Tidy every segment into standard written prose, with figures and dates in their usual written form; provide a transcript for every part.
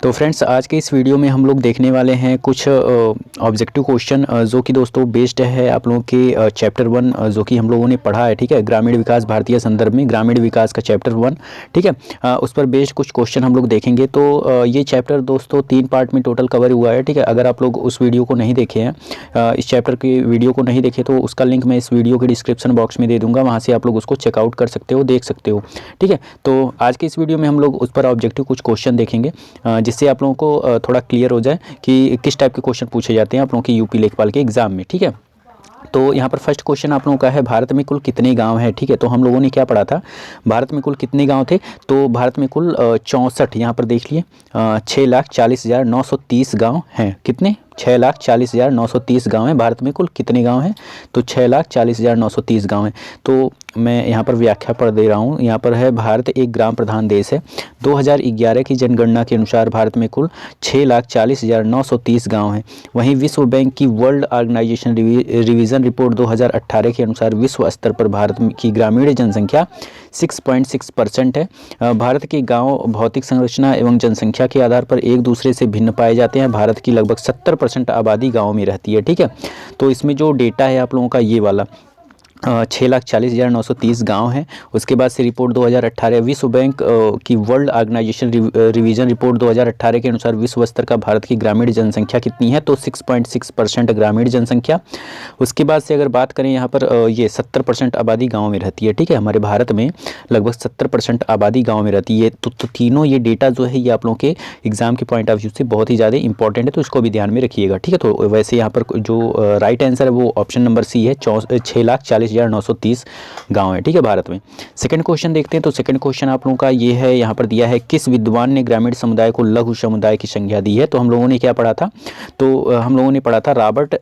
तो फ्रेंड्स, आज के इस वीडियो में हम लोग देखने वाले हैं कुछ ऑब्जेक्टिव क्वेश्चन जो कि दोस्तों बेस्ड है आप लोगों के चैप्टर 1 जो कि हम लोगों ने पढ़ा है। ठीक है, ग्रामीण विकास भारतीय संदर्भ में ग्रामीण विकास का चैप्टर 1। ठीक है, उस पर बेस्ड कुछ क्वेश्चन हम लोग देखेंगे। तो ये चैप्टर दोस्तों 3 पार्ट में टोटल कवर हुआ है। ठीक है, अगर आप लोग उस वीडियो को नहीं देखे हैं, इस चैप्टर की वीडियो को नहीं देखे, तो उसका लिंक मैं इस वीडियो के डिस्क्रिप्शन बॉक्स में दे दूँगा, वहाँ से आप लोग उसको चेकआउट कर सकते हो, देख सकते हो। ठीक है, तो आज के इस वीडियो में हम लोग उस पर ऑब्जेक्टिव कुछ क्वेश्चन देखेंगे जिससे आप लोगों को थोड़ा क्लियर हो जाए कि किस टाइप के क्वेश्चन पूछे जाते हैं आप लोगों की यूपी लेखपाल के एग्जाम में। ठीक है, तो यहाँ पर फर्स्ट क्वेश्चन आप लोगों का है, भारत में कुल कितने गांव हैं। ठीक है, तो हम लोगों ने क्या पढ़ा था, भारत में कुल कितने गांव थे। तो भारत में कुल 64, यहाँ पर देख लिए 6,40,930 गांव हैं। कितने? 6,40,930 गांव हैं। भारत में कुल कितने गांव हैं? तो 6,40,930 गांव हैं। तो मैं यहाँ पर व्याख्या पढ़ दे रहा हूँ। यहाँ पर है, भारत एक ग्राम प्रधान देश है। 2011 की जनगणना के अनुसार भारत में कुल 6,40,930 गांव हैं। वहीं विश्व बैंक की वर्ल्ड ऑर्गेनाइजेशन रिवीजन रिपोर्ट 2018 के अनुसार विश्व स्तर पर भारत की ग्रामीण जनसंख्या 6.6% है। भारत के गांव भौतिक संरचना एवं जनसंख्या के आधार पर एक दूसरे से भिन्न पाए जाते हैं। भारत की लगभग 70% आबादी गाँव में रहती है। ठीक है, तो इसमें जो डेटा है आप लोगों का ये वाला 6,40,930 गांव हैं। उसके बाद से रिपोर्ट 2018 विश्व बैंक की वर्ल्ड ऑर्गेनाइजेशन रिवीजन रिपोर्ट 2018 के अनुसार विश्व स्तर का भारत की ग्रामीण जनसंख्या कितनी है, तो 6.6% ग्रामीण जनसंख्या। उसके बाद से अगर बात करें यहाँ पर ये 70% आबादी गांव में रहती है। ठीक है, हमारे भारत में लगभग 70% आबादी गाँव में रहती है। तो तीनों ये डेटा जो है ये आप लोगों के एग्जाम के पॉइंट ऑफ व्यू से बहुत ही ज़्यादा इंपॉर्टेंट है, तो इसको भी ध्यान में रखिएगा। ठीक है, तो वैसे यहाँ पर जो राइट आंसर है वो ऑप्शन नंबर सी है, 6,40,930 गांव है। ठीक है, भारत में। सेकंड क्वेश्चन देखते हैं। तो सेकंड क्वेश्चन आप लोगों का ये है, यहाँ पर दिया है, किस विद्वान ने ग्रामीण समुदाय को लघु समुदाय की संज्ञा दी है। तो हम लोगों ने क्या पढ़ा था, तो हम लोगों ने पढ़ा था रॉबर्ट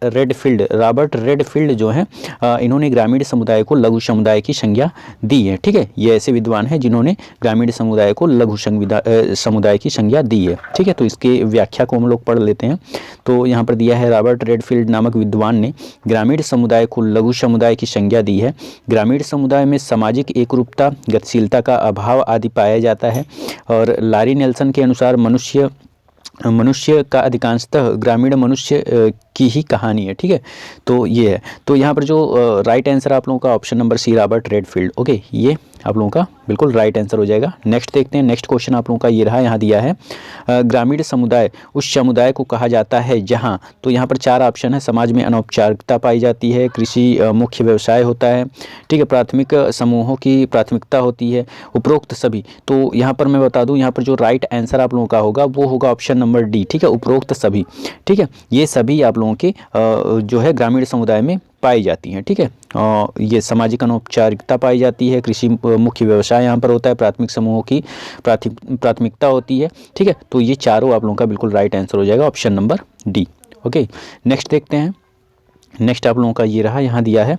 रेडफील्ड जो है, इन्होंने ग्रामीण समुदाय को लघु समुदाय की संज्ञा दी है। ठीक है, ये ऐसे विद्वान हैं जिन्होंने ग्रामीण समुदाय को लघु समुदाय की संज्ञा दी है। ठीक है, तो इसके व्याख्या को हम लोग पढ़ लेते हैं। तो यहाँ पर दिया है, रॉबर्ट रेडफील्ड नामक विद्वान ने ग्रामीण समुदाय को लघु समुदाय की संज्ञा दी है। ग्रामीण समुदाय में सामाजिक एकरूपता, गतिशीलता का अभाव आदि पाया जाता है। और लारी नेल्सन के अनुसार मनुष्य का अधिकांशतः ग्रामीण मनुष्य की ही कहानी है। ठीक है, तो ये है। तो यहाँ पर जो राइट आंसर आप लोगों का option number C, Robert Redfield. Okay, ये आप लोगों का बिल्कुल राइट आंसर हो जाएगा। नेक्स्ट देखते हैं। नेक्स्ट क्वेश्चन आप लोगों का ये रहा, यहाँ दिया है, ग्रामीण समुदाय उस समुदाय को कहा जाता है जहाँ, तो यहाँ पर 4 ऑप्शन है, समाज में अनौपचारिकता पाई जाती है, कृषि मुख्य व्यवसाय होता है। ठीक है, प्राथमिक समूहों की प्राथमिकता होती है, उपरोक्त सभी। तो यहाँ पर मैं बता दूँ, यहाँ पर जो राइट आंसर आप लोगों का होगा वो होगा ऑप्शन नंबर डी। ठीक है, उपरोक्त सभी। ठीक है, ये सभी आप लोगों के जो है ग्रामीण समुदाय में पाई जाती हैं। ठीक है, ये सामाजिक अनौपचारिकता पाई जाती है, कृषि मुख्य व्यवसाय यहाँ पर होता है, प्राथमिक समूहों की प्राथमिकता होती है। ठीक है, तो ये चारों आप लोगों का बिल्कुल राइट आंसर हो जाएगा, option number D. Okay, next देखते हैं। नेक्स्ट आप लोगों का ये रहा, यहाँ दिया है,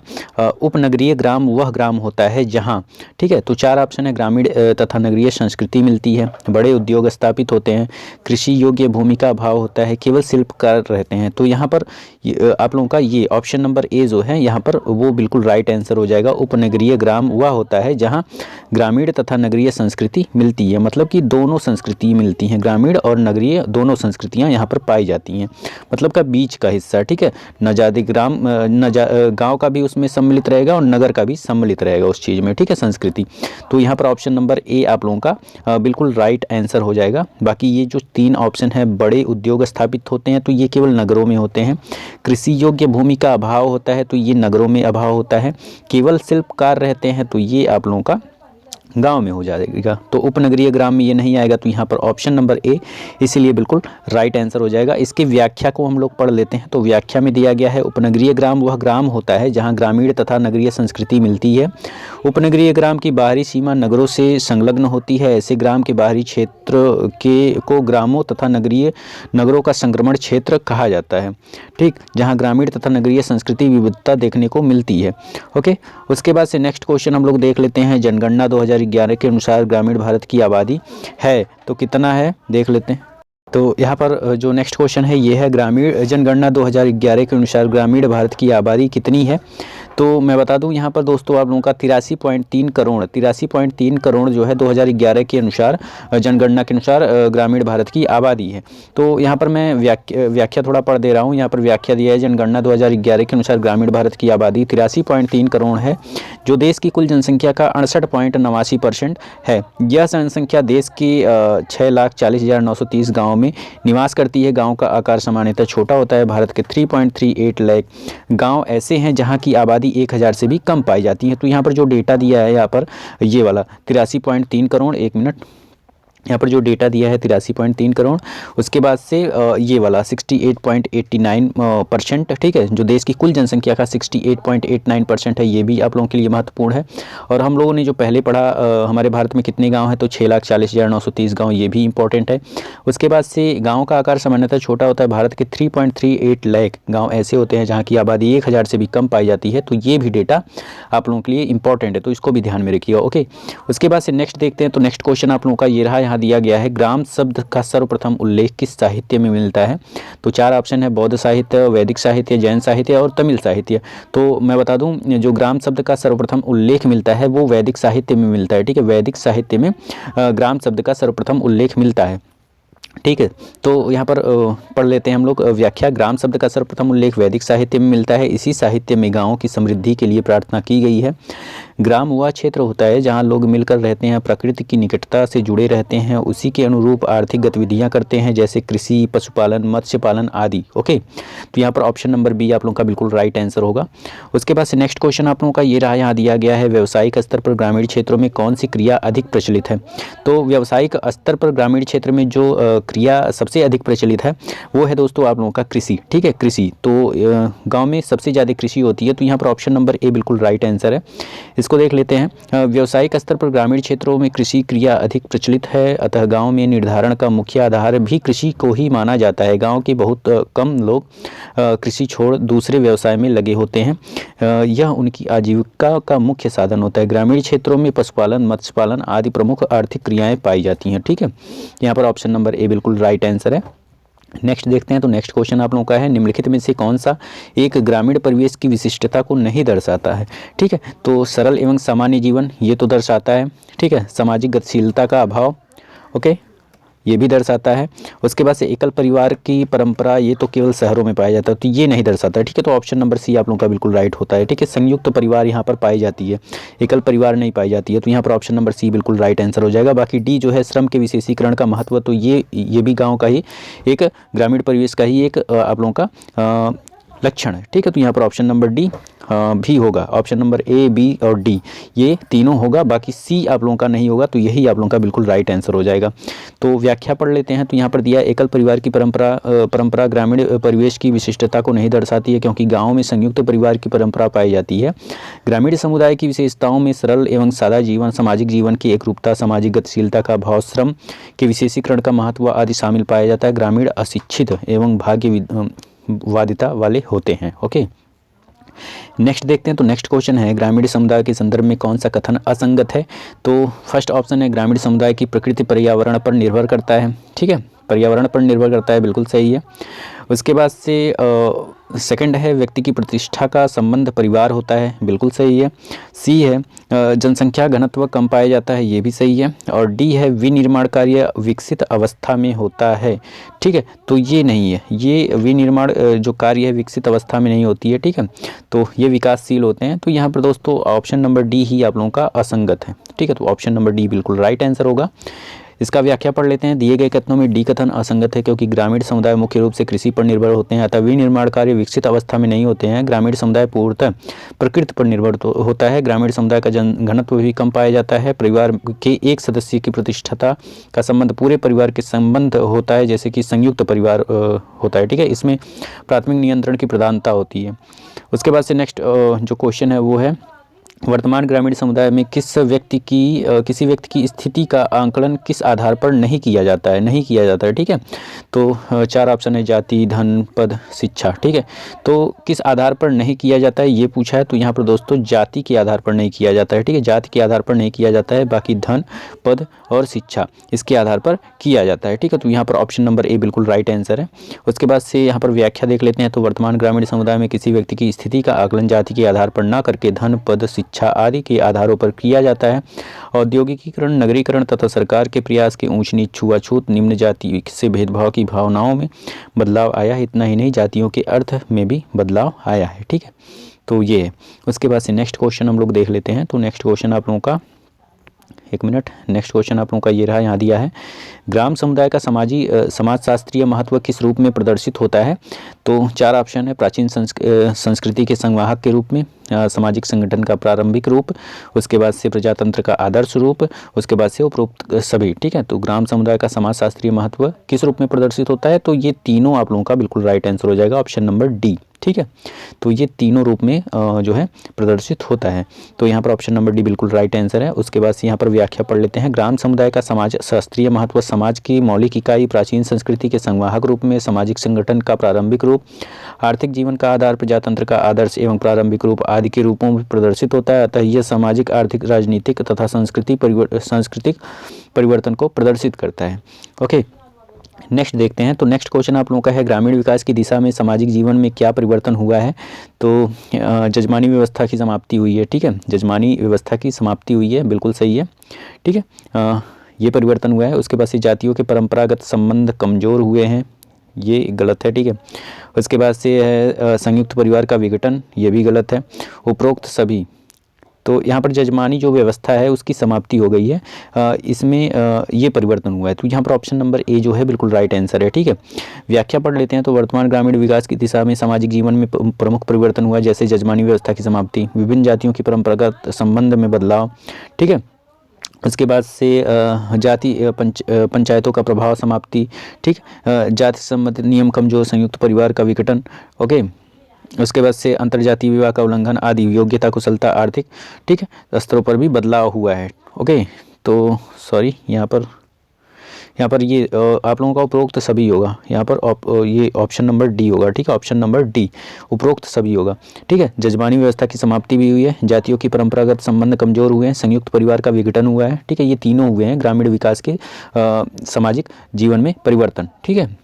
उपनगरीय ग्राम वह ग्राम होता है जहाँ। ठीक है, तो 4 ऑप्शन है, ग्रामीण तथा नगरीय संस्कृति मिलती है, बड़े उद्योग स्थापित होते हैं, कृषि योग्य भूमि का अभाव होता है, केवल शिल्पकार रहते हैं। तो यहाँ पर आप लोगों का ये ऑप्शन नंबर ए जो है यहाँ पर वो बिल्कुल राइट आंसर हो जाएगा। उपनगरीय ग्राम वह होता है जहाँ ग्रामीण तथा नगरीय संस्कृति मिलती है, मतलब कि दोनों संस्कृति मिलती हैं, ग्रामीण और नगरीय दोनों संस्कृतियाँ यहाँ पर पाई जाती हैं, मतलब का बीच का हिस्सा। ठीक है, नजादी गांव का भी उसमें सम्मिलित रहेगा और नगर का भी सम्मिलित रहेगा उस चीज़ में। ठीक है, संस्कृति। तो यहाँ पर ऑप्शन नंबर ए आप लोगों का बिल्कुल राइट आंसर हो जाएगा। बाकी ये जो 3 ऑप्शन है, बड़े उद्योग स्थापित होते हैं, तो ये केवल नगरों में होते हैं, कृषि योग्य भूमि का अभाव होता है, तो ये नगरों में अभाव होता है, केवल शिल्पकार रहते हैं, तो ये आप लोगों का गांव में हो जाएगा। तो उपनगरीय ग्राम में ये नहीं आएगा, तो यहाँ पर ऑप्शन नंबर ए इसीलिए बिल्कुल राइट आंसर हो जाएगा। इसकी व्याख्या को हम लोग पढ़ लेते हैं। तो व्याख्या में दिया गया है, उपनगरीय ग्राम वह ग्राम होता है जहाँ ग्रामीण तथा नगरीय संस्कृति मिलती है। उपनगरीय ग्राम की बाहरी सीमा नगरों से संलग्न होती है, ऐसे ग्राम के बाहरी क्षेत्र को ग्रामों तथा नगरों का संक्रमण क्षेत्र कहा जाता है। ठीक, जहाँ ग्रामीण तथा नगरीय संस्कृति विविधता देखने को मिलती है। ओके, उसके बाद से नेक्स्ट क्वेश्चन हम लोग देख लेते हैं। जनगणना 2011 के अनुसार ग्रामीण भारत की आबादी है तो कितना है, देख लेते हैं। तो यहाँ पर जो नेक्स्ट क्वेश्चन है ये है, ग्रामीण जनगणना 2011 के अनुसार ग्रामीण भारत की आबादी कितनी है। तो मैं बता दूं यहाँ पर दोस्तों आप लोगों का 83.3 करोड़ जो है 2011 के अनुसार जनगणना के अनुसार ग्रामीण भारत की आबादी है। तो यहाँ पर मैं व्याख्या थोड़ा पढ़ दे रहा हूँ। यहाँ पर व्याख्या दिया है, जनगणना 2011 के अनुसार ग्रामीण भारत की आबादी 83.3 करोड़ है, जो देश की कुल जनसंख्या का 68.89% है। यह जनसंख्या देश के 6,40,930 गाँव में निवास करती है। गाँव का आकार सामान्यतः छोटा होता है। भारत के 3.38 लाख गाँव ऐसे हैं जहाँ की आबादी 1000 से भी कम पाई जाती है। तो यहाँ पर जो डेटा दिया है यहाँ पर ये वाला 83.3 करोड़, एक मिनट, यहाँ पर जो डेटा दिया है 83.3 करोड़, उसके बाद से ये वाला 68.89%, ठीक है, जो देश की कुल जनसंख्या का 68.89% है, ये भी आप लोगों के लिए महत्वपूर्ण है। और हम लोगों ने जो पहले पढ़ा हमारे भारत में कितने गांव हैं, तो 6,40,930 गांव, ये भी इंपॉर्टेंट है। उसके बाद से गाँव का आकार सामान्यतः छोटा होता है। भारत के 3.38 लाख गाँव ऐसे होते हैं जहाँ की आबादी 1000 से भी कम पाई जाती है। तो ये भी डेटा आप लोगों के लिए इंपॉर्टेंट है, तो इसको भी ध्यान में रखिएगा। ओके, उसके बाद से नेक्स्ट देखते हैं। तो नेक्स्ट क्वेश्चन आप लोगों का ये रहा, यहाँ दिया गया है ग्राम शब्द का सर्वप्रथम उल्लेख किस साहित्य में मिलता है। तो 4 ऑप्शन है, बौद्ध साहित्य, वैदिक साहित्य, जैन साहित्य और तमिल साहित्य। तो मैं बता दूं, जो ग्राम शब्द का सर्वप्रथम उल्लेख मिलता है वो वैदिक साहित्य में मिलता है। ठीक है, वैदिक साहित्य में ग्राम शब्द का सर्वप्रथम उल्लेख मिलता है। ठीक है, तो यहाँ पर पढ़ लेते हैं हम लोग व्याख्या। ग्राम शब्द का सर्वप्रथम उल्लेख वैदिक साहित्य में मिलता है। इसी साहित्य में गाँवों की समृद्धि के लिए प्रार्थना की गई है। ग्राम वह क्षेत्र होता है जहाँ लोग मिलकर रहते हैं, प्रकृति की निकटता से जुड़े रहते हैं, उसी के अनुरूप आर्थिक गतिविधियाँ करते हैं, जैसे कृषि, पशुपालन, मत्स्य पालन आदि। ओके, तो यहाँ पर ऑप्शन नंबर बी आप लोगों का बिल्कुल राइट आंसर होगा। उसके बाद से नेक्स्ट क्वेश्चन आप लोगों का ये रहा, यहाँ दिया गया है व्यावसायिक स्तर पर ग्रामीण क्षेत्रों में कौन सी क्रिया अधिक प्रचलित है। तो व्यावसायिक स्तर पर ग्रामीण क्षेत्र में जो क्रिया सबसे अधिक प्रचलित है वो है दोस्तों आप लोगों का कृषि। ठीक है, कृषि, तो गाँव में सबसे ज़्यादा कृषि होती है। तो यहाँ पर ऑप्शन नंबर ए बिल्कुल राइट आंसर है। इसको देख लेते हैं। व्यावसायिक स्तर पर ग्रामीण क्षेत्रों में कृषि क्रिया अधिक प्रचलित है, अतः गांव में निर्धारण का मुख्य आधार भी कृषि को ही माना जाता है। गांव के बहुत कम लोग कृषि छोड़ दूसरे व्यवसाय में लगे होते हैं। यह उनकी आजीविका का मुख्य साधन होता है। ग्रामीण क्षेत्रों में पशुपालन, मत्स्य पालन आदि प्रमुख आर्थिक क्रियाएं पाई जाती हैं। ठीक है, यहाँ पर ऑप्शन नंबर ए बिल्कुल राइट आंसर है। नेक्स्ट देखते हैं। तो नेक्स्ट क्वेश्चन आप लोगों का है, निम्नलिखित में से कौन सा एक ग्रामीण परिवेश की विशिष्टता को नहीं दर्शाता है। ठीक है, तो सरल एवं सामान्य जीवन ये तो दर्शाता है। ठीक है, सामाजिक गतिशीलता का अभाव, ओके, ये भी दर्शाता है। उसके बाद से एकल परिवार की परंपरा, ये तो केवल शहरों में पाया जाता है, तो ये नहीं दर्शाता है। ठीक है, तो ऑप्शन नंबर सी आप लोगों का बिल्कुल राइट होता है। ठीक है, संयुक्त परिवार यहाँ पर पाई जाती है, एकल परिवार नहीं पाई जाती है। तो यहाँ पर ऑप्शन नंबर सी बिल्कुल राइट आंसर हो जाएगा। बाकी डी जो है श्रम के विशेषीकरण का महत्व, तो ये भी गाँव का ही एक ग्रामीण परिवेश का ही एक आप लोगों का लक्षण है। ठीक है, तो यहाँ पर ऑप्शन नंबर डी भी होगा। ऑप्शन नंबर ए, बी और डी ये तीनों होगा, बाकी सी आप लोगों का नहीं होगा। तो यही आप लोगों का बिल्कुल राइट आंसर हो जाएगा। तो व्याख्या पढ़ लेते हैं। तो यहाँ पर दिया, एकल परिवार की परंपरा ग्रामीण परिवेश की विशिष्टता को नहीं दर्शाती है, क्योंकि गाँव में संयुक्त परिवार की परंपरा पाई जाती है। ग्रामीण समुदाय की विशेषताओं में सरल एवं सादा जीवन, सामाजिक जीवन की एकरूपता, सामाजिक गतिशीलता का भाव, श्रम के विशेषीकरण का महत्व आदि शामिल पाया जाता है। ग्रामीण अशिक्षित एवं वादिता वाले होते हैं। ओके, नेक्स्ट देखते हैं। तो नेक्स्ट क्वेश्चन है, ग्रामीण समुदाय के संदर्भ में कौन सा कथन असंगत है। तो फर्स्ट ऑप्शन है, ग्रामीण समुदाय की प्रकृति पर्यावरण पर निर्भर करता है। ठीक है, पर्यावरण पर निर्भर करता है, बिल्कुल सही है। उसके बाद से सेकंड है, व्यक्ति की प्रतिष्ठा का संबंध परिवार होता है, बिल्कुल सही है। सी है, जनसंख्या घनत्व कम पाया जाता है, ये भी सही है। और डी है, विनिर्माण कार्य विकसित अवस्था में होता है। ठीक है, तो ये नहीं है, ये विनिर्माण जो कार्य है विकसित अवस्था में नहीं होती है। ठीक है, तो ये विकासशील होते हैं। तो यहाँ पर दोस्तों ऑप्शन नंबर डी ही आप लोगों का असंगत है। ठीक है, तो ऑप्शन नंबर डी बिल्कुल राइट आंसर होगा। इसका व्याख्या पढ़ लेते हैं। दिए गए कथनों में डी कथन असंगत है, क्योंकि ग्रामीण समुदाय मुख्य रूप से कृषि पर निर्भर होते हैं, अतः विनिर्माण कार्य विकसित अवस्था में नहीं होते हैं। ग्रामीण समुदाय पूर्णतः प्रकृति पर निर्भर होता है। ग्रामीण समुदाय का घनत्व भी कम पाया जाता है। परिवार के एक सदस्य की प्रतिष्ठता का संबंध पूरे परिवार के संबंध होता है, जैसे कि संयुक्त परिवार होता है। ठीक है, इसमें प्राथमिक नियंत्रण की प्रधानता होती है। उसके बाद से नेक्स्ट जो क्वेश्चन है वो है, वर्तमान ग्रामीण समुदाय में किसी व्यक्ति की स्थिति का आंकलन किस आधार पर नहीं किया जाता है, ठीक है। तो 4 ऑप्शन है, जाति, धन, पद, शिक्षा, ठीक है। तो किस आधार पर नहीं किया जाता है ये पूछा है, तो यहाँ पर दोस्तों जाति के आधार पर नहीं किया जाता है, ठीक है। जाति के आधार पर नहीं किया जाता है, बाकी धन, पद और शिक्षा इसके आधार पर किया जाता है, ठीक है। तो यहाँ पर ऑप्शन नंबर ए बिल्कुल राइट आंसर है। उसके बाद से यहाँ पर व्याख्या देख लेते हैं। तो वर्तमान ग्रामीण समुदाय में किसी व्यक्ति की स्थिति का आकलन जाति के आधार पर न करके धन, पद, शिक्षा आदि के आधारों पर किया जाता है। औद्योगिकीकरण, नगरीकरण तथा सरकार के प्रयास के ऊंच नीच, छुआछूत, निम्न जाति से भेदभाव की भावनाओं में बदलाव आया है। इतना ही नहीं, जातियों के अर्थ में भी बदलाव आया है, ठीक है। तो ये है। उसके बाद से नेक्स्ट क्वेश्चन हम लोग देख लेते हैं। तो नेक्स्ट क्वेश्चन आप लोगों का, एक मिनट, नेक्स्ट क्वेश्चन आप लोगों का ये रहा, यहाँ दिया है, ग्राम समुदाय का समाजशास्त्रीय महत्व किस रूप में प्रदर्शित होता है। तो 4 ऑप्शन है, प्राचीन संस्कृति के संवाहक के रूप में, सामाजिक संगठन का प्रारंभिक रूप, उसके बाद से प्रजातंत्र का आदर्श रूप, उसके बाद से उपरोक्त सभी, ठीक है। तो ग्राम समुदाय का समाजशास्त्रीय महत्व किस रूप में प्रदर्शित होता है, तो ये तीनों आप लोगों का बिल्कुल राइट आंसर हो जाएगा, ऑप्शन नंबर डी, ठीक है। तो ये तीनों रूप में जो है प्रदर्शित होता है। तो यहाँ पर ऑप्शन नंबर डी बिल्कुल राइट आंसर है। उसके बाद से यहाँ पर व्याख्या पढ़ लेते हैं। ग्राम समुदाय का समाज शास्त्रीय महत्व, समाज की मौलिक इकाई, प्राचीन संस्कृति के संवाहक रूप में, सामाजिक संगठन का प्रारंभिक रूप, आर्थिक जीवन का आधार, प्रजातंत्र का आदर्श एवं प्रारंभिक रूप आदि के रूपों में प्रदर्शित होता है। अतः यह सामाजिक, आर्थिक, राजनीतिक तथा सांस्कृतिक परिवर्तन को प्रदर्शित करता है। ओके, नेक्स्ट देखते हैं। तो नेक्स्ट क्वेश्चन आप लोगों का है, ग्रामीण विकास की दिशा में सामाजिक जीवन में क्या परिवर्तन हुआ है। तो जजमानी व्यवस्था की समाप्ति हुई है, ठीक है। जजमानी व्यवस्था की समाप्ति हुई है, बिल्कुल सही है, ठीक है। ये परिवर्तन हुआ है। उसके बाद से जातियों के परंपरागत संबंध कमज़ोर हुए हैं, ये गलत है, ठीक है। उसके बाद से है संयुक्त परिवार का विघटन, ये भी गलत है। उपरोक्त सभी, तो यहाँ पर जजमानी जो व्यवस्था है उसकी समाप्ति हो गई है, इसमें ये परिवर्तन हुआ है। तो यहाँ पर ऑप्शन नंबर ए जो है बिल्कुल राइट आंसर है, ठीक है। व्याख्या पढ़ लेते हैं। तो वर्तमान ग्रामीण विकास की दिशा में सामाजिक जीवन में प्रमुख परिवर्तन हुआ, जैसे जजमानी व्यवस्था की समाप्ति, विभिन्न जातियों की परंपरागत संबंध में बदलाव, ठीक है। उसके बाद से पंचायतों का प्रभाव, समाप्ति, ठीक, जाति संबंधित नियम कमजोर, संयुक्त परिवार का विघटन, ओके। उसके बाद से अंतर्जातीय विवाह का उल्लंघन आदि, योग्यता, कुशलता, आर्थिक, ठीक है, स्तरों पर भी बदलाव हुआ है, ओके। तो सॉरी, यहाँ पर ये आप लोगों का उपरोक्त सभी होगा, यहाँ पर ये ऑप्शन नंबर डी होगा, ठीक है। ऑप्शन नंबर डी, उपरोक्त सभी होगा, ठीक है। जजमानी व्यवस्था की समाप्ति भी हुई है, जातियों की परंपरागत संबंध कमजोर हुए हैं, संयुक्त परिवार का विघटन हुआ है, ठीक है। ये तीनों हुए हैं ग्रामीण विकास के सामाजिक जीवन में परिवर्तन, ठीक है।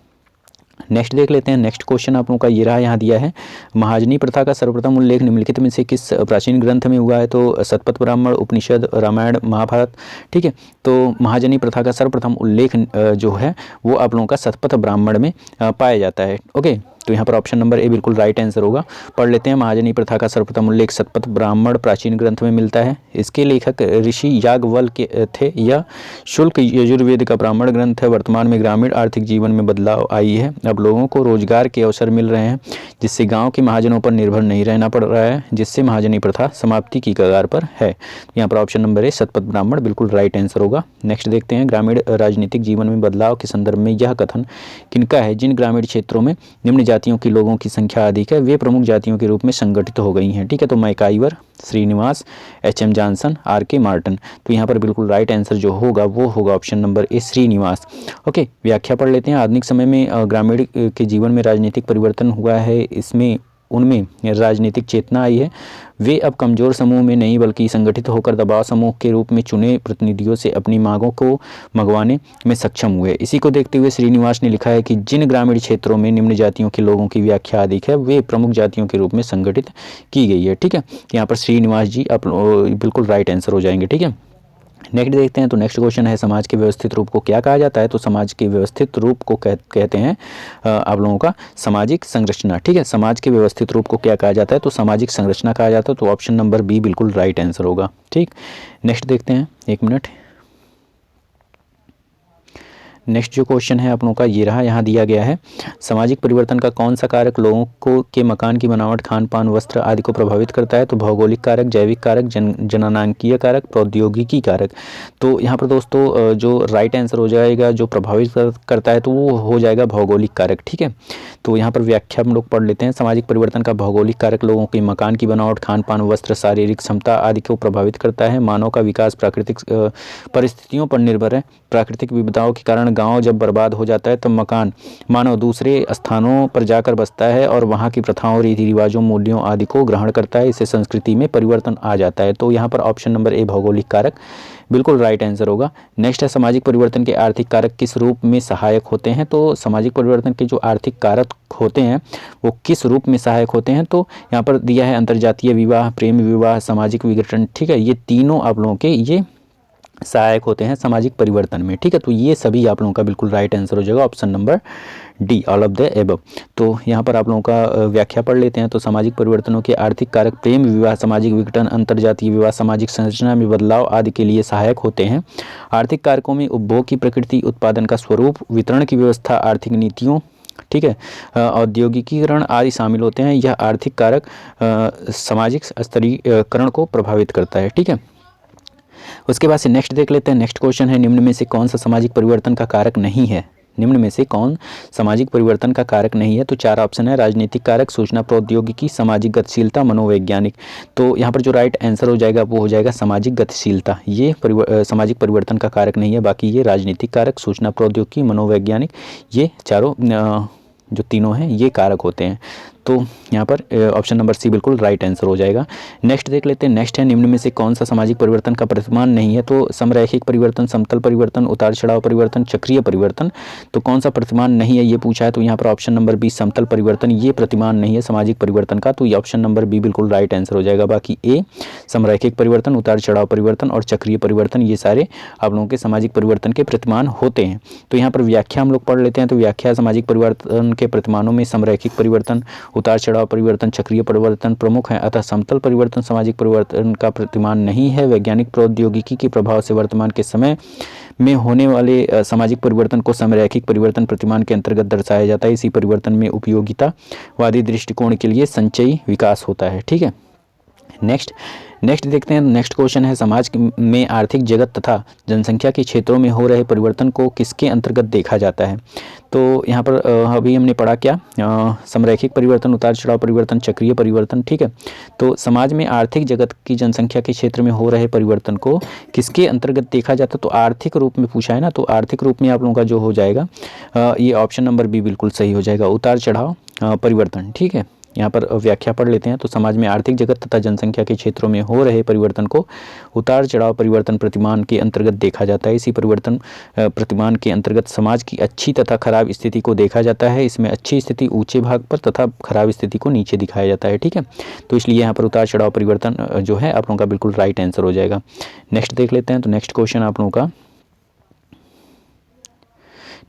नेक्स्ट देख लेते हैं। नेक्स्ट क्वेश्चन आप लोगों का ये रहा, यहाँ दिया है, महाजनी प्रथा का सर्वप्रथम उल्लेख निम्नलिखित में से किस प्राचीन ग्रंथ में हुआ है। तो शतपथ ब्राह्मण, उपनिषद, रामायण, महाभारत, ठीक है। तो महाजनी प्रथा का सर्वप्रथम उल्लेख जो है वो आप लोगों का शतपथ ब्राह्मण में पाया जाता है, ओके। तो यहाँ पर ऑप्शन नंबर ए बिल्कुल राइट आंसर होगा। पढ़ लेते हैं। महाजनी प्रथा का सर्वप्रथम उल्लेख शतपथ ब्राह्मण प्राचीन ग्रंथ में मिलता है। इसके लेखक ऋषि याज्ञवल्क्य के थे। यह शुल्क यजुर्वेद का ब्राह्मण ग्रंथ है। वर्तमान में ग्रामीण आर्थिक जीवन में बदलाव आई है, अब लोगों को रोजगार के अवसर मिल रहे हैं, जिससे गाँव के महाजनों पर निर्भर नहीं रहना पड़ रहा है, जिससे महाजनी प्रथा समाप्ति की कगार पर है। यहाँ पर ऑप्शन नंबर ए शतपथ ब्राह्मण बिल्कुल राइट आंसर होगा। नेक्स्ट देखते हैं। ग्रामीण राजनीतिक जीवन में बदलाव के संदर्भ में यह कथन किनका है। जिन ग्रामीण क्षेत्रों में निम्न जातियों की लोगों की संख्या अधिक है, वे प्रमुख जातियों के रूप में संगठित हो गई हैं, ठीक है। तो MacIver, Srinivas, H M. Johnson, R K. Merton. तो यहाँ पर बिल्कुल राइट आंसर जो होगा वो होगा option number A, Srinivas, okay. व्याख्या पढ़ लेते हैं। आधुनिक समय में ग्रामीण के जीवन में राजनीतिक परिवर्तन हुआ है, इसमें उनमें राजनीतिक चेतना आई है। वे अब कमज़ोर समूह में नहीं बल्कि संगठित होकर दबाव समूह के रूप में चुने प्रतिनिधियों से अपनी मांगों को मंगवाने में सक्षम हुए। इसी को देखते हुए श्रीनिवास ने लिखा है कि जिन ग्रामीण क्षेत्रों में निम्न जातियों के लोगों की व्याख्या अधिक है, वे प्रमुख जातियों के रूप में संगठित की गई है, ठीक है। यहाँ पर श्रीनिवास जी आप बिल्कुल राइट आंसर हो जाएंगे, ठीक है। नेक्स्ट देखते हैं। तो नेक्स्ट क्वेश्चन है, समाज के व्यवस्थित रूप को क्या कहा जाता है। तो समाज के व्यवस्थित रूप को कहते हैं आप लोगों का सामाजिक संरचना, ठीक है। समाज के व्यवस्थित रूप को क्या कहा जाता है, तो सामाजिक संरचना कहा जाता है। तो ऑप्शन नंबर बी बिल्कुल राइट आंसर होगा, ठीक। नेक्स्ट देखते हैं, एक मिनट। नेक्स्ट जो क्वेश्चन है आप लोगों का ये रहा, यहाँ दिया गया है सामाजिक परिवर्तन का कौन सा कारक लोगों को के मकान की बनावट, खान पान, वस्त्र आदि को प्रभावित करता है? तो भौगोलिक कारक, जैविक कारक, जननांकीय कारक, प्रौद्योगिकी कारक। तो यहाँ पर दोस्तों जो राइट आंसर हो जाएगा, जो प्रभावित करता है, तो वो हो जाएगा भौगोलिक कारक। ठीक है, तो यहाँ पर व्याख्या हम लोग पढ़ लेते हैं। सामाजिक परिवर्तन का भौगोलिक कारक लोगों के मकान की बनावट, खान पान, वस्त्र, शारीरिक क्षमता आदि को प्रभावित करता है। मानव का विकास प्राकृतिक परिस्थितियों पर निर्भर है। प्राकृतिक विपदाओं के कारण गांव जब बर्बाद हो जाता है तब मानव दूसरे स्थानों पर जाकर बसता है और वहां की प्रथाओं, रीति रिवाजों, मूल्यों आदि को ग्रहण करता है। इससे संस्कृति में परिवर्तन आ जाता है। तो यहाँ पर ऑप्शन नंबर ए भौगोलिक कारक बिल्कुल राइट आंसर होगा। नेक्स्ट है सामाजिक परिवर्तन के आर्थिक कारक किस रूप में सहायक होते हैं? तो सामाजिक परिवर्तन के जो आर्थिक कारक होते हैं वो किस रूप में सहायक होते हैं? तो यहाँ पर दिया है अंतर्जातीय विवाह, प्रेम विवाह, सामाजिक विघटन। ठीक है, ये तीनों आप लोगों के ये सहायक होते हैं सामाजिक परिवर्तन में। ठीक है, तो ये सभी आप लोगों का बिल्कुल राइट आंसर हो जाएगा option number D, all of the above. तो यहाँ पर आप लोगों का व्याख्या पढ़ लेते हैं। तो सामाजिक परिवर्तनों के आर्थिक कारक प्रेम विवाह, सामाजिक विघटन, अंतर्जातीय विवाह, सामाजिक संरचना में बदलाव आदि के लिए सहायक होते हैं। आर्थिक कारकों में उपभोग की प्रकृति, उत्पादन का स्वरूप, वितरण की व्यवस्था, आर्थिक नीतियों, ठीक है, औद्योगिकीकरण आदि शामिल होते हैं। यह आर्थिक कारक सामाजिक स्तरीकरण को प्रभावित करता है। ठीक है, उसके बाद से नेक्स्ट देख लेते हैं। नेक्स्ट क्वेश्चन है निम्न में से कौन सा सामाजिक परिवर्तन का कारक नहीं है? निम्न में से कौन सामाजिक परिवर्तन का कारक नहीं है? तो चार ऑप्शन है, राजनीतिक कारक, सूचना प्रौद्योगिकी, सामाजिक गतिशीलता, मनोवैज्ञानिक। तो यहाँ पर जो राइट आंसर हो जाएगा वो हो जाएगा सामाजिक गतिशीलता। ये सामाजिक परिवर्तन का कारक नहीं है। बाकी ये राजनीतिक कारक, सूचना प्रौद्योगिकी, मनोवैज्ञानिक, ये चारों जो तीनों हैं ये कारक होते हैं। तो यहाँ पर ऑप्शन नंबर सी बिल्कुल राइट आंसर हो जाएगा। नेक्स्ट देख लेते हैं। नेक्स्ट है निम्न में से कौन सा सामाजिक परिवर्तन का प्रतिमान नहीं है? तो समरैखिक परिवर्तन, समतल परिवर्तन, उतार चढ़ाव परिवर्तन, चक्रीय परिवर्तन। तो कौन सा प्रतिमान नहीं है ये पूछा है। तो यहाँ पर ऑप्शन नंबर बी समतल परिवर्तन, ये प्रतिमान नहीं है सामाजिक परिवर्तन का। तो ये ऑप्शन नंबर बी बिल्कुल राइट आंसर हो जाएगा। बाकी ए समरैखिक परिवर्तन, उतार चढ़ाव परिवर्तन और चक्रीय परिवर्तन ये सारे आप लोगों के सामाजिक परिवर्तन के प्रतिमान होते हैं। तो यहाँ पर व्याख्या हम लोग पढ़ लेते हैं। तो व्याख्या सामाजिक परिवर्तन के प्रतिमानों में समरैखिक परिवर्तन, उतार चढ़ाव परिवर्तन, चक्रीय परिवर्तन प्रमुख है, अतः समतल परिवर्तन सामाजिक परिवर्तन का प्रतिमान नहीं है। वैज्ञानिक प्रौद्योगिकी के प्रभाव से वर्तमान के समय में होने वाले सामाजिक परिवर्तन को समरैखिक परिवर्तन प्रतिमान के अंतर्गत दर्शाया जाता है। इसी परिवर्तन में उपयोगितावादी दृष्टिकोण के लिए संचयी विकास होता है। ठीक है, नेक्स्ट देखते हैं। नेक्स्ट क्वेश्चन है समाज में आर्थिक जगत तथा जनसंख्या के क्षेत्रों में हो रहे परिवर्तन को किसके अंतर्गत देखा जाता है? तो यहाँ पर अभी हमने पढ़ा क्या, समरैखिक परिवर्तन, उतार चढ़ाव परिवर्तन, चक्रीय परिवर्तन। ठीक है, तो समाज में आर्थिक जगत की जनसंख्या के क्षेत्र में हो रहे परिवर्तन को किसके अंतर्गत देखा जाता है? तो आर्थिक रूप में पूछा है ना, तो आर्थिक रूप में आप लोगों का जो हो जाएगा ये ऑप्शन नंबर बी बिल्कुल सही हो जाएगा, उतार चढ़ाव परिवर्तन। ठीक है, यहाँ पर व्याख्या पढ़ लेते हैं। तो समाज में आर्थिक जगत तथा जनसंख्या के क्षेत्रों में हो रहे परिवर्तन को उतार चढ़ाव परिवर्तन प्रतिमान के अंतर्गत देखा जाता है। इसी परिवर्तन प्रतिमान के अंतर्गत समाज की अच्छी तथा खराब स्थिति को देखा जाता है। इसमें अच्छी स्थिति ऊंचे भाग पर तथा खराब स्थिति को नीचे दिखाया जाता है। ठीक है, तो इसलिए यहाँ पर उतार चढ़ाव परिवर्तन जो है आप लोगों का बिल्कुल राइट आंसर हो जाएगा। नेक्स्ट देख लेते हैं। तो नेक्स्ट क्वेश्चन आप लोगों का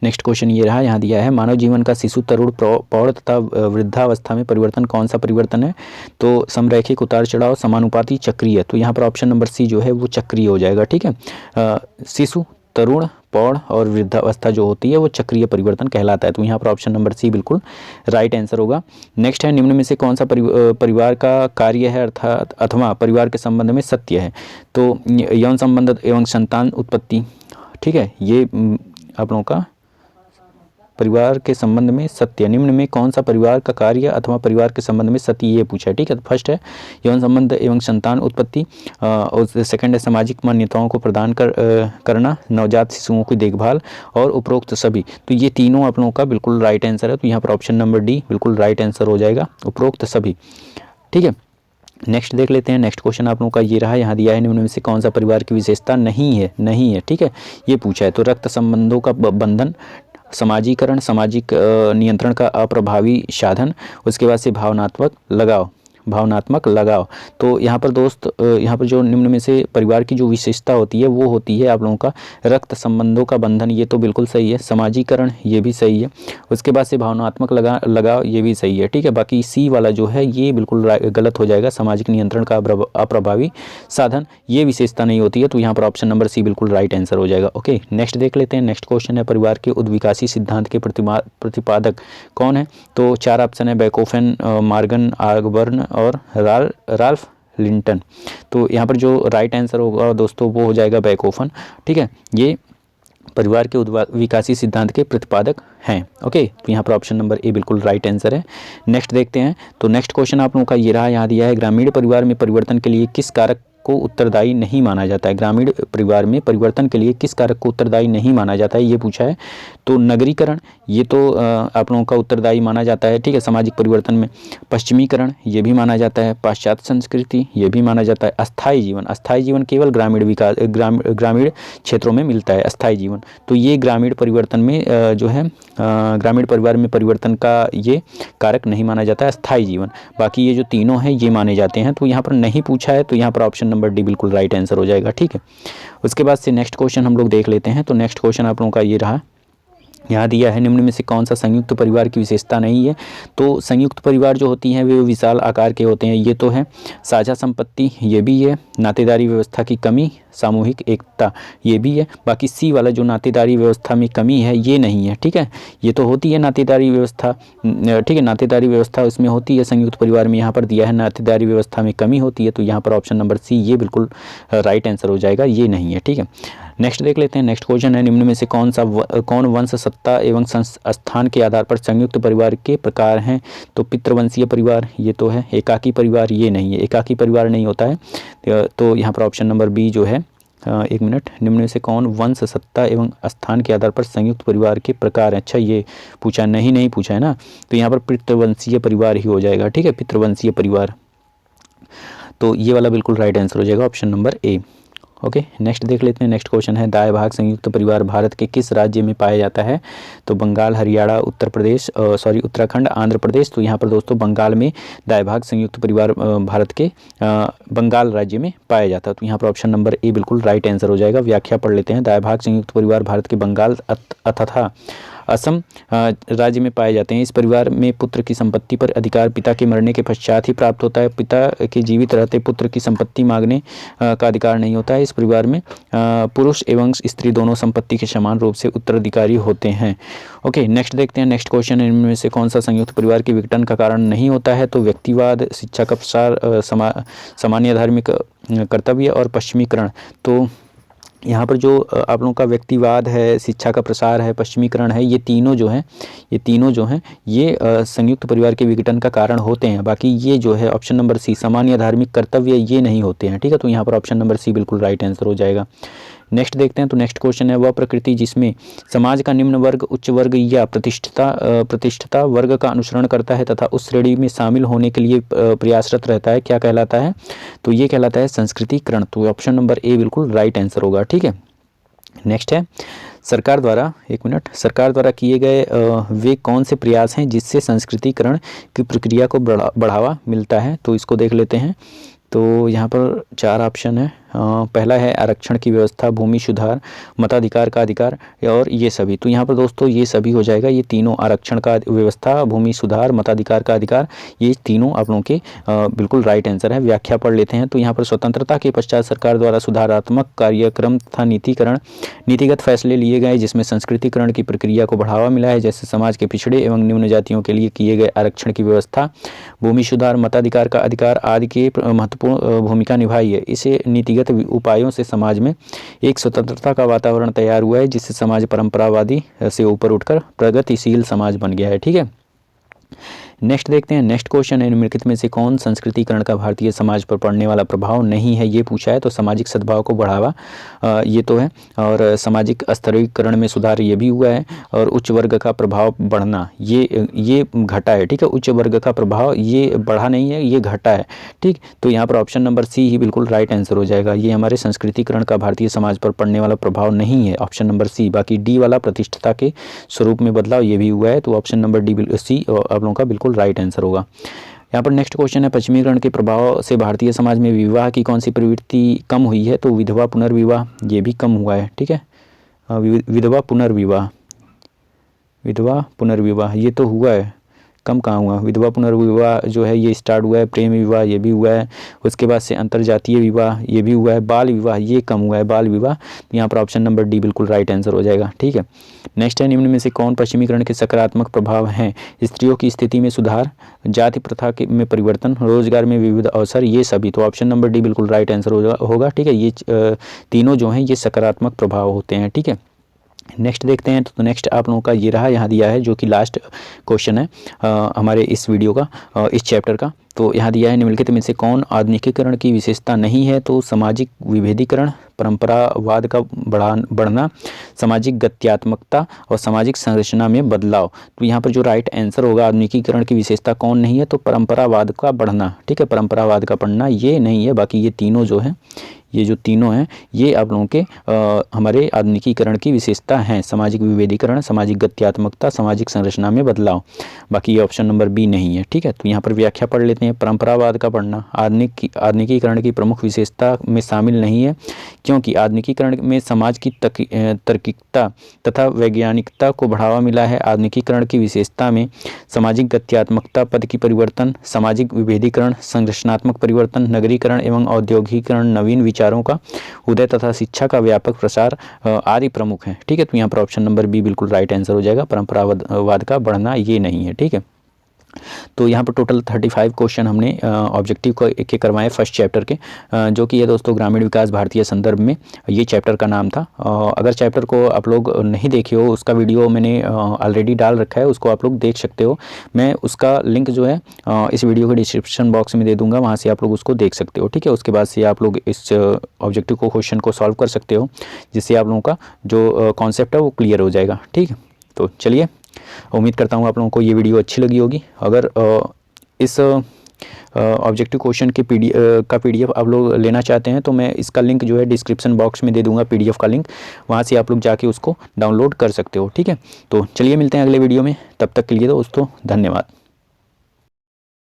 नेक्स्ट क्वेश्चन ये रहा, यहाँ दिया है मानव जीवन का शिशु, तरुण, प्रौढ़ तथा वृद्धावस्था में परिवर्तन कौन सा परिवर्तन है? तो समरैखिक, उतार चढ़ाव, समानुपाती, चक्रीय। तो यहाँ पर ऑप्शन नंबर सी जो है वो चक्रीय हो जाएगा। ठीक है, शिशु, तरुण, प्रौढ़ और वृद्धावस्था जो होती है वो चक्रीय परिवर्तन कहलाता है। तो यहाँ पर ऑप्शन नंबर सी बिल्कुल राइट आंसर होगा। नेक्स्ट है निम्न में से कौन सा परिवार का कार्य है अर्थात अथवा परिवार के संबंध में सत्य है? तो यौन संबंध एवं संतान उत्पत्ति। ठीक है, ये आप लोगों का परिवार के संबंध में सत्य, निम्न में कौन सा परिवार का कार्य अथवा परिवार के संबंध में सत्य ये पूछा है। ठीक है, तो फर्स्ट है यौन संबंध एवं संतान उत्पत्ति और सेकंड है सामाजिक मान्यताओं को प्रदान करना, नवजात शिशुओं की देखभाल और उपरोक्त सभी। तो ये तीनों आप लोगों का बिल्कुल राइट आंसर है। तो यहाँ पर ऑप्शन नंबर डी बिल्कुल राइट आंसर हो जाएगा, उपरोक्त सभी। ठीक है, नेक्स्ट देख लेते हैं। नेक्स्ट क्वेश्चन आप लोगों का ये रहा, यहाँ दिया है निम्न में से कौन सा परिवार की विशेषता नहीं है। ठीक है, ये पूछा है। तो रक्त संबंधों का बंधन, समाजीकरण, सामाजिक नियंत्रण का अप्रभावी साधन, उसके बाद से भावनात्मक लगाव, भावनात्मक लगाव। तो यहाँ पर दोस्त यहाँ पर जो निम्न में से परिवार की जो विशेषता होती है वो होती है आप लोगों का रक्त संबंधों का बंधन, ये तो बिल्कुल सही है। समाजीकरण, ये भी सही है। उसके बाद से भावनात्मक लगाव, ये भी सही है, ठीक है। बाकी सी वाला जो है ये बिल्कुल गलत हो जाएगा। सामाजिक नियंत्रण का अप्रभावी साधन, ये विशेषता नहीं होती है, तो यहाँ पर ऑप्शन नंबर सी बिल्कुल राइट आंसर हो जाएगा। ओके, नेक्स्ट देख लेते हैं। नेक्स्ट क्वेश्चन है परिवार के उद्विकासी सिद्धांत के प्रतिपादक कौन है? तो 4 ऑप्शन है, बेकोफेन, मार्गन आर्गबर्न और राल्फ लिंटन। तो यहाँ पर जो राइट आंसर होगा दोस्तों वो हो जाएगा बेकोफन, ठीक है। ये परिवार के विकासी सिद्धांत के प्रतिपादक हैं। ओके, तो यहाँ पर ऑप्शन नंबर ए बिल्कुल राइट आंसर है। नेक्स्ट देखते हैं। तो नेक्स्ट क्वेश्चन आप लोगों का ये रहा, यहाँ दिया है ग्रामीण परिवार में परिवर्तन के लिए किस कारक को उत्तरदायी नहीं माना जाता है? ग्रामीण परिवार में परिवर्तन के लिए किस कारक को उत्तरदायी नहीं माना जाता है, ये पूछा है। तो नगरीकरण, ये तो आप लोगों का उत्तरदायी माना जाता है, ठीक है, सामाजिक परिवर्तन में। पश्चिमीकरण, ये भी माना जाता है। पाश्चात्य संस्कृति, ये भी माना जाता है। अस्थायी जीवन केवल ग्रामीण क्षेत्रों में मिलता है, अस्थायी जीवन। तो ये ग्रामीण परिवर्तन में जो है ग्रामीण परिवार में परिवर्तन का ये कारक नहीं माना जाता है, अस्थायी जीवन। बाकी ये जो तीनों हैं ये माने जाते हैं। तो यहाँ पर नहीं पूछा है, तो यहाँ पर ऑप्शन नंबर डी बिल्कुल राइट आंसर हो जाएगा, ठीक है। उसके बाद से नेक्स्ट क्वेश्चन हम लोग देख लेते हैं। तो नेक्स्ट क्वेश्चन आप लोगों का ये रहा, यहाँ दिया है निम्न में से कौन सा संयुक्त परिवार की विशेषता नहीं है? तो संयुक्त परिवार जो होती हैं वे विशाल आकार के होते हैं, ये तो है। साझा संपत्ति, ये भी है। नातेदारी व्यवस्था की कमी, सामूहिक एकता, ये भी है। बाकी सी वाला जो नातेदारी व्यवस्था में कमी है ये नहीं है, ठीक है। ये तो होती है नातेदारी व्यवस्था, ठीक है, नातेदारी व्यवस्था उसमें होती है संयुक्त परिवार में। यहाँ पर दिया है नातेदारी व्यवस्था में कमी होती है, तो यहाँ पर ऑप्शन नंबर सी ये बिल्कुल राइट आंसर हो जाएगा, ये नहीं है, ठीक है। नेक्स्ट देख लेते हैं। नेक्स्ट क्वेश्चन है निम्न में से कौन वंश, सत्ता एवं स्थान के आधार पर संयुक्त परिवार के प्रकार हैं? तो पितृवंशीय परिवार, ये तो है। एकाकी परिवार, ये नहीं है, एकाकी परिवार नहीं होता है। तो यहाँ पर ऑप्शन नंबर बी जो है, एक मिनट, निम्न में से कौन वंश, सत्ता एवं स्थान के आधार पर संयुक्त परिवार के प्रकार हैं? अच्छा, ये पूछा नहीं पूछा है ना, तो यहाँ पर पितृवंशीय परिवार ही हो जाएगा, ठीक है, पितृवंशीय परिवार। तो ये वाला बिल्कुल राइट आंसर हो जाएगा, ऑप्शन नंबर ए। ओके, नेक्स्ट देख लेते हैं। नेक्स्ट क्वेश्चन है दाएं भाग संयुक्त परिवार भारत के किस राज्य में पाया जाता है? तो बंगाल, हरियाणा, उत्तराखंड, आंध्र प्रदेश। तो यहाँ पर दोस्तों बंगाल में दाएं भाग संयुक्त परिवार भारत के बंगाल राज्य में पाया जाता है। तो यहाँ पर ऑप्शन नंबर ए बिल्कुल राइट आंसर हो जाएगा। व्याख्या पढ़ लेते हैं। दाएं भाग संयुक्त परिवार भारत के बंगाल तथा असम राज्य में पाए जाते हैं। इस परिवार में पुत्र की संपत्ति पर अधिकार पिता के मरने के पश्चात ही प्राप्त होता है। पिता के जीवित रहते पुत्र की संपत्ति मांगने का अधिकार नहीं होता है। इस परिवार में पुरुष एवं स्त्री दोनों संपत्ति के समान रूप से उत्तराधिकारी होते हैं। ओके, नेक्स्ट देखते हैं। नेक्स्ट क्वेश्चन है इनमें से कौन सा संयुक्त परिवार के विघटन का कारण नहीं होता है? तो व्यक्तिवाद, शिक्षा का प्रसार, सामान्य धार्मिक कर्तव्य और पश्चिमीकरण। तो यहाँ पर जो आप लोगों का व्यक्तिवाद है, शिक्षा का प्रसार है, पश्चिमीकरण है, ये तीनों जो हैं ये संयुक्त परिवार के विघटन का कारण होते हैं। बाकी ये जो है ऑप्शन नंबर सी सामान्य धार्मिक कर्तव्य ये नहीं होते हैं, ठीक है। तो यहाँ पर ऑप्शन नंबर सी बिल्कुल राइट आंसर हो जाएगा। नेक्स्ट देखते हैं। तो नेक्स्ट क्वेश्चन है वह प्रकृति जिसमें समाज का निम्न वर्ग उच्च वर्ग या प्रतिष्ठिता वर्ग का अनुसरण करता है तथा उस श्रेणी में शामिल होने के लिए प्रयासरत रहता है, क्या कहलाता है? तो ये कहलाता है संस्कृतिकरण। तो ऑप्शन नंबर ए बिल्कुल राइट आंसर होगा, ठीक है। नेक्स्ट है सरकार द्वारा किए गए वे कौन से प्रयास हैं जिससे संस्कृतिकरण की प्रक्रिया को बढ़ावा मिलता है? तो इसको देख लेते हैं। तो यहाँ पर 4 ऑप्शन है। पहला है आरक्षण की व्यवस्था, भूमि सुधार, मताधिकार का अधिकार और ये सभी। तो यहाँ पर दोस्तों ये सभी हो जाएगा। ये तीनों आरक्षण का व्यवस्था, भूमि सुधार, मताधिकार का अधिकार, ये तीनों आप लोगों के बिल्कुल राइट आंसर है। व्याख्या पढ़ लेते हैं। तो यहाँ पर स्वतंत्रता के पश्चात सरकार द्वारा सुधारात्मक कार्यक्रम तथा नीतिगत फैसले लिए गए जिसमें संस्कृतिकरण की प्रक्रिया को बढ़ावा मिला है, जैसे समाज के पिछड़े एवं निम्न जातियों के लिए किए गए आरक्षण की व्यवस्था, भूमि सुधार, मताधिकार का अधिकार आदि की महत्वपूर्ण भूमिका निभाई है। इसे नीतिगत उपायों से समाज में एक स्वतंत्रता का वातावरण तैयार हुआ है जिससे समाज परंपरावादी से ऊपर उठकर प्रगतिशील समाज बन गया है, ठीक है। नेक्स्ट देखते हैं। नेक्स्ट क्वेश्चन है निम्नलिखित में से कौन संस्कृतिकरण का भारतीय समाज पर पड़ने वाला प्रभाव नहीं है, ये पूछा है। तो सामाजिक सद्भाव को बढ़ावा ये तो है, और सामाजिक स्तरीकरण में सुधार ये भी हुआ है, और उच्च वर्ग का प्रभाव बढ़ना ये घटा है, ठीक है। उच्च वर्ग का प्रभाव ये बढ़ा नहीं है, ये घटा है, ठीक। तो यहाँ पर ऑप्शन नंबर सी ही बिल्कुल राइट आंसर हो जाएगा। ये हमारे संस्कृतिकरण का भारतीय समाज पर पड़ने वाला प्रभाव नहीं है, ऑप्शन नंबर सी। बाकी डी वाला प्रतिष्ठता के स्वरूप में बदलाव ये भी हुआ है, तो ऑप्शन नंबर डी सी आप लोगों का बिल्कुल राइट आंसर होगा। यहाँ पर नेक्स्ट क्वेश्चन है, पश्चिमीकरण के प्रभाव से भारतीय समाज में विवाह की कौन सी प्रवृत्ति कम हुई है? तो विधवा पुनर्विवाह, ये भी कम हुआ है। ठीक है, विधवा पुनर्विवाह ये तो हुआ है, कम कहाँ हुआ। विधवा पुनर्विवाह जो है ये स्टार्ट हुआ है, प्रेम विवाह ये भी हुआ है, उसके बाद से अंतरजातीय विवाह ये भी हुआ है, बाल विवाह ये कम हुआ है, बाल विवाह। यहाँ पर ऑप्शन नंबर डी बिल्कुल राइट आंसर हो जाएगा। ठीक है, नेक्स्ट है, निम्न में से कौन पश्चिमीकरण के सकारात्मक प्रभाव हैं? स्त्रियों की स्थिति में सुधार, जाति प्रथा में परिवर्तन, रोजगार में विविध अवसर, ये सभी। तो ऑप्शन नंबर डी बिल्कुल राइट आंसर होगा। ठीक है, ये तीनों जो हैं ये सकारात्मक प्रभाव होते हैं। ठीक है, नेक्स्ट देखते हैं। तो नेक्स्ट आप लोगों का ये रहा, यहाँ दिया है जो कि लास्ट क्वेश्चन है हमारे इस वीडियो का, इस चैप्टर का। तो यहाँ दिया है, निम्नलिखित में से कौन आधुनिकीकरण की विशेषता नहीं है? तो सामाजिक विभेदीकरण, परंपरावाद का बढ़ना, सामाजिक गत्यात्मकता और सामाजिक संरचना में बदलाव। तो यहाँ पर जो राइट आंसर होगा, आधुनिकीकरण की विशेषता कौन नहीं है? तो परंपरावाद का बढ़ना। ठीक है, परंपरावाद का बढ़ना ये नहीं है, बाकी ये तीनों जो हैं, ये जो तीनों हैं ये आप लोगों के हमारे आधुनिकीकरण की विशेषता हैं। सामाजिक विभेदीकरण, सामाजिक गत्यात्मकता, सामाजिक संरचना में बदलाव, बाकी ये ऑप्शन नंबर बी नहीं है। ठीक है, तो यहाँ पर व्याख्या पढ़ लेते हैं। परंपरावाद का बढ़ना आधुनिकीकरण की प्रमुख विशेषता में शामिल नहीं है, क्योंकि आधुनिकीकरण में समाज की तार्किकता तथा वैज्ञानिकता को बढ़ावा मिला है। आधुनिकीकरण की विशेषता में सामाजिक गत्यात्मकता, पद की परिवर्तन, सामाजिक विभेदीकरण, संरचनात्मक परिवर्तन, नगरीकरण एवं औद्योगिकीकरण, नवीन विचारों का उदय तथा शिक्षा का व्यापक प्रसार आदि प्रमुख हैं। ठीक है, तो यहाँ पर ऑप्शन नंबर बी बिल्कुल राइट आंसर हो जाएगा, परंपरावाद का बढ़ना ये नहीं है। ठीक है, तो यहाँ पर टोटल 35 क्वेश्चन हमने ऑब्जेक्टिव के करवाए फर्स्ट चैप्टर के, जो कि ये दोस्तों ग्रामीण विकास भारतीय संदर्भ में ये चैप्टर का नाम था। अगर चैप्टर को आप लोग नहीं देखे हो, उसका वीडियो मैंने ऑलरेडी डाल रखा है, उसको आप लोग देख सकते हो। मैं उसका लिंक जो है इस वीडियो के डिस्क्रिप्शन बॉक्स में दे दूँगा, वहाँ से आप लोग उसको देख सकते हो। ठीक है, उसके बाद से आप लोग इस ऑब्जेक्टिव क्वेश्चन को सॉल्व कर सकते हो, जिससे आप लोगों का जो कॉन्सेप्ट है वो क्लियर हो जाएगा। ठीक है, तो चलिए, उम्मीद करता हूँ आप लोगों को ये वीडियो अच्छी लगी होगी। अगर इस ऑब्जेक्टिव क्वेश्चन के पीडीएफ आप लोग लेना चाहते हैं तो मैं इसका लिंक जो है डिस्क्रिप्शन बॉक्स में दे दूंगा, पीडीएफ का लिंक, वहाँ से आप लोग जाके उसको डाउनलोड कर सकते हो। ठीक है, तो चलिए मिलते हैं अगले वीडियो में, तब तक के लिए दोस्तों धन्यवाद।